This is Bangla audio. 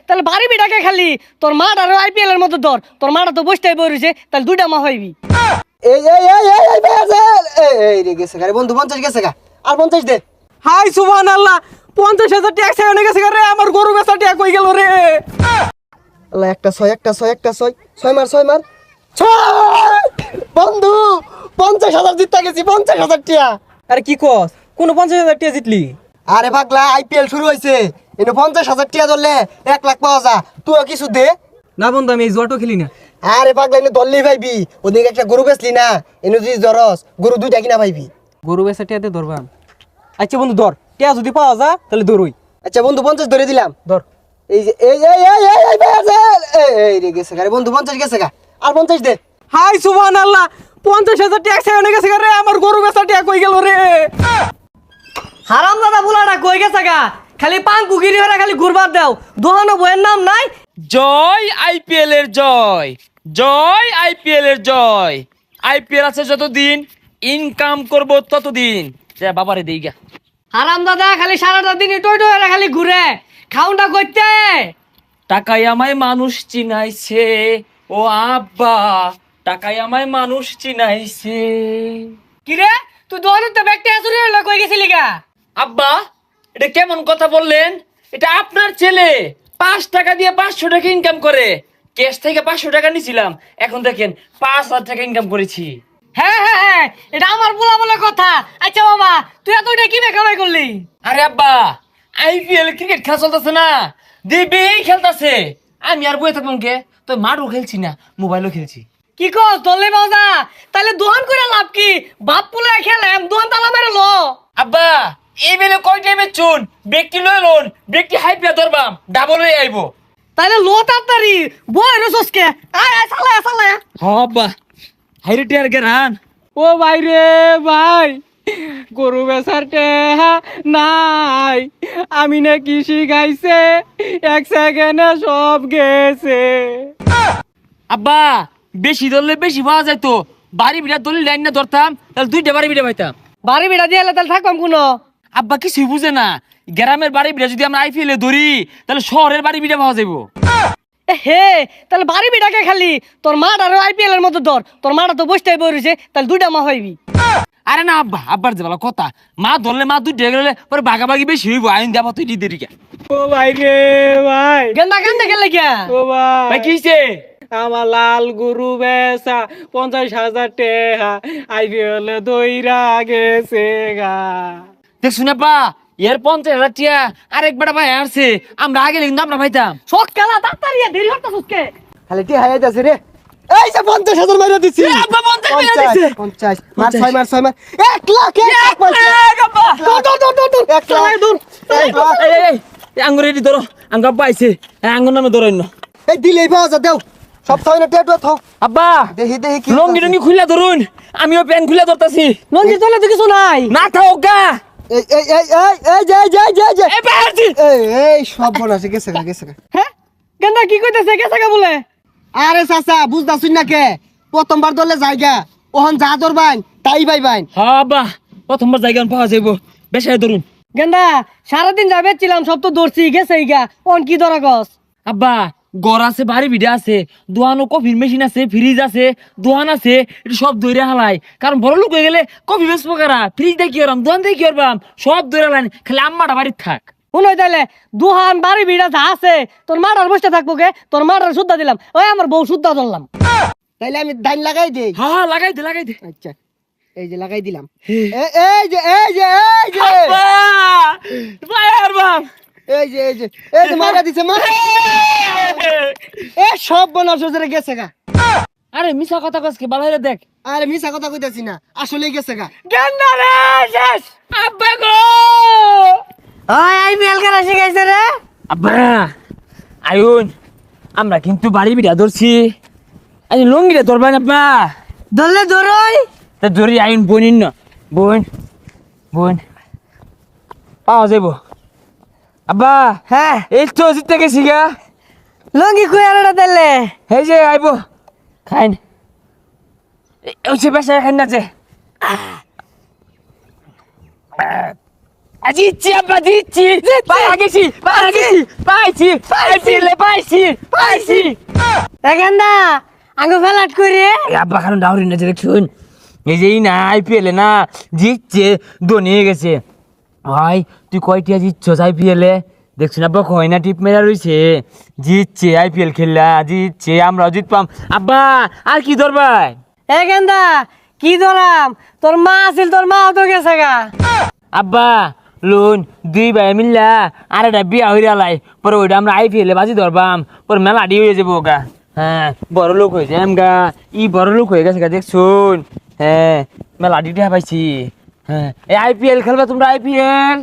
তাহলে বাড়ি বিটাকে খালি তোর মাঠ আর আইপিএল এর মতো ধর, তোর মাটা তো বসতেই বইছে, তাহলে দুইটা মা হইবি। এই এই এই এই এই বেজাল এই রে গেছে গারে বন্ধু 50 গেছে গা আর 50 দে। হাই সুবহানাল্লাহ, 50,000 টাকা সেখানে গেছে রে, আমার গরু বেচা টাকা কই গেল রে। আল্লাহ একটা 6 একটা 6 একটা 6 6 মার 6 মার 6 বন্ধু 50,000 জিততে গেছি 50,000 টাকা। আরে কি কস, কোন 50,000 টাকা জিতলি? আরে পাগলা আইপিএল শুরু হইছে, এনে 50,000 টাকা ধরলে 1 লাখ পাওয়া যা, তুই কিছু দে। না বন্ধু, আমি এই জুয়াটো খেলি না। আরে পাগলা এনে দললেই পাইবি, ওদিকে একটা গরু বেচলি না, এনে যদি জরস গরু দুইটা কিনা পাইবি। গরু বেচা টাকা দিয়ে ধরবাম। আচ্ছা বন্ধু ধর, টাকা যদি পাওয়া যা তাহলে ধরুই। আচ্ছা বন্ধু 50 ধরে দিলাম। ধর। এই যে এই এই এই এই এই বেজাল এই রে গেছে গারে বন্ধু 50 গেছে গা আর 50 দে। হাই সুবহানাল্লাহ, 50,000 টাকা সেখানে গেছে রে, আমার গরু বেচা টাকা কই গেল রে। হারাম দাদা বুলাটা কই গেছে গা, খালি পান কুকিরি হয়ে খালি ঘুরবার দাও, দোহানো বইয়ের নাম নাই। জয় আইপিএল এর জয়, জয় আইপিএল এর জয়। আইপিএল আছে যতদিন, ইনকাম করব ততদিন। যা বাবারে দেই গা। হারাম দাদা খালি সারাটা দিন টই টই খালি ঘুরে, খাউনটা করতে। টাকায় আমায় মানুষ চিনাইছে, ও আব্বা টাকায় আমায় মানুষ চিনাইছে। কি রে তুই দোহানোতে ব্যাগটা চুরি হলো, কই গেছিলি গা? আব্বা এটা কেমন কথা বললেন? এটা আপনার ছেলে 5 টাকা দিয়ে 500 টাকা ইনকাম করে। ক্যাশ থেকে 500 টাকা নিছিলাম, এখন দেখেন 5,000 টাকা ইনকাম করেছি। হ্যাঁ হ্যাঁ হ্যাঁ, এটা আমার বলা বলে কথা। আচ্ছা বাবা তুই এতটা কি কামাই করলি? আরে আব্বা আইপিএল ক্রিকেট খেলা চলতেছে না, দিবি খেলতেছে, আমি আর বই থাকলাম কে? তো মাঠও খেলছি না, মোবাইলও খেলছি। কি কস দলে বাজা, তাহলে দোহান করে লাভ কি? বাপ পুলে খেলাম দোহান তালা মেরে লো। আব্বা এই বেলে কয় টাইমে চুন ব্যক্তি লয় লোন, ব্যক্তি হাইপিয়া ধরবাম ডাবল হয়ে আইবো। তাহলে লো তাড়াতাড়ি বই রসকে, আয় আয় চালা চালা। হ্যাঁ আব্বা হাইরে টিয়ার গেরান। ও ভাই রে ভাই, গরু বেচার টাকা নাই, আমি না কৃষি গাইছে, 1 সেকেন্ডে সব গেছে। আব্বা বেশি ধরলে বেশি পাওয়া যায় তো, বাড়ি বিড়া দলিল লাইন না ধরতাম তাহলে 2টা বাড়ি বিড়া পাইতাম। বাড়ি বেড়া দিয়ে তাহলে থাকবাম কোনো। আব্বা কিছুই বুঝে না, গ্রামের বাড়ি বিড়া যদি আমরা আইপিএল এ ধরি তাহলে শহরের বাড়ি বিড়া পাওয়া যাবো। হে তাহলে বাড়ি বিটাকে খালি তোর মাঠ আর আইপিএল এর মতো ধর, তোর মাটা তো বসতেই বইছে, তাহলে দুইটা মা হইবি। আরে না আব্বা, আব্বার যে বলা কথা, মা ধরলে মা 2 গেলে পরে ভাগাভাগি বেশি হইব, আইন যাবো তুই দিদিকে। ও ভাই রে ভাই, গেন্দা গেন্দা গেলে গিয়া। ও ভাই, ভাই কি হইছে? আমার লাল গরু বেচা 50,000 টাকা আইপিএল দইরা গেছে গা। দেখ শুনে পা এর 50,000 টিয়া আরেক বেটা ভাই আসছে, আমরা আগে কিন্তু আমরা ভাইতাম। শোক খেলা তাড়াতাড়ি দেরি হচ্ছে সুসকে। খালি টি হাইয়া যাচ্ছে রে। এই যে 50,000 মাইরা দিছি। এ আব্বা 50 মেরে দিছে। 50 মার 6 মার 6 মার 1 লাখ 1 লাখ আব্বা দৌড় দৌড় দৌড় দৌড় দৌড়, 1 লাখ চালাই দৌড়। এক লাখ। এই আঙ্গুর এটি ধরো, আঙ্গা আব্বা আইছে, আঙ্গুর নামে ধরো না। এই দিলেই পাওয়া যা দেও সব থাই না টেটু থাও। আব্বা দেখি দেখি কি লঙ্গি টঙ্গি খুলে ধরুন, আমিও প্যান খুলে ধরতাছি। লঞ্জি চলে তো কিছু নাই। না থাও গা। এই এই এই এই এই যে এই বাইরছি। এই সব বনাছে গেছে গা গেছে গা। হ্যাঁ গেন্দা কি কইতেছে গেছে গা বলে? আরে চাচা বুঝতাছুন না কে, প্রথমবার দলে জায়গা ওহন যা ধরবাইন তাই পাইবাইন। হ্যাঁ আব্বা প্রথমবার জায়গা পাওয়া যাইব, বেশায় ধরুন। গেন্দা সারাদিন যাবে ছিলাম, সব তো দৌড়ছি গেছে গা, অন কি ধরা গছ? আব্বা গড় আছে, বাড়ি ভিড়ে আছে, দোয়ানো কফির মেশিন আছে, ফ্রিজ আছে, দোয়ান আছে, এটা সব দৈরে হালাই। কারণ বড় লোক হয়ে গেলে কফি বেচবো কারা, ফ্রিজ দিয়ে কি করবাম, দোয়ান দিয়ে কি করবাম, সব দৈরে হালাই। খালি আম্মাটা বাড়ির থাক। শুনো তাইলে দুহান বাড়ি ভিড়া যা আছে, তোর মাটার বসে থাকবো কে? তোর মাটার সুদ্ধা দিলাম, ওই আমার বউ সুদ্ধা ধরলাম। তাইলে আমি ধান লাগাই দেই। হ্যাঁ লাগাই দে লাগাই দে। আচ্ছা এই যে লাগাই দিলাম। এই যে এই যে এই যে আব্বা ভাই আর বাপ এই যে এই যে এই যে মারা দিছে মা। এ সব বনাস জরে গেছে গা। আরে মিছা কথা কসকে বালাইরে দেখ। আরে মিছা কথা কইতাছি না, আসলেই গেছে গা। গেন্দা রে শেষ। আব্বা গো ওই আইপিএল খেলা শিখাইছে রে। আব্বা আয়ুন, আমরা কিন্তু বাড়ি বিড়া ধরছি, আজ লঙ্গিটা ধরবেন আব্বা। ধরলে ধরই। তা ধরি আইন বোনিন না, বোন বোন পাওয়া যাইব। আব্বা হ্যাঁ এই তো জিতে গেছি গা। লঙ্গি কই আনটা দিলে? এই যে আইব খাইন, ওই সে বেসা খাইন না যে। জিতছি আব্বা জিতছি পাইছি পাইছি আইপিএল পাইছি গেন্দা আঙ্গু ফেলাট করে আব্বা কারণ ডাউরি না যে দেখুন এই যে না আইপিএল না জিতছে ধোনি হয়ে গেছে ভাই তুই কয়টিয়া জিতছস আইপিএল এ দেখছিস আব্বা কয় না টিপ মেরা রইছে জিতছে আইপিএল খেললা জিতছে আমরাও জিতপাম আব্বা আর কি ধরবাই গেন্দা কি ধরাম তোর মা আছিল তোর মাও তো গেছে গা আব্বা লোন 2 ভাই মিললা আর একটা বিয়া হইরা লাই পরে ওইটা আমরা আইপিএল এ বাজি ধরবাম পরে মেলা ডি হয়ে যাবো গা হ্যাঁ বড় লোক হয়েছে গা বড় লোক হয়ে গেছে গা দেখছুন হ্যাঁ মেলা ডিটা পাইছি হ্যাঁ এই আইপিএল খেলবা তোমরা আইপিএল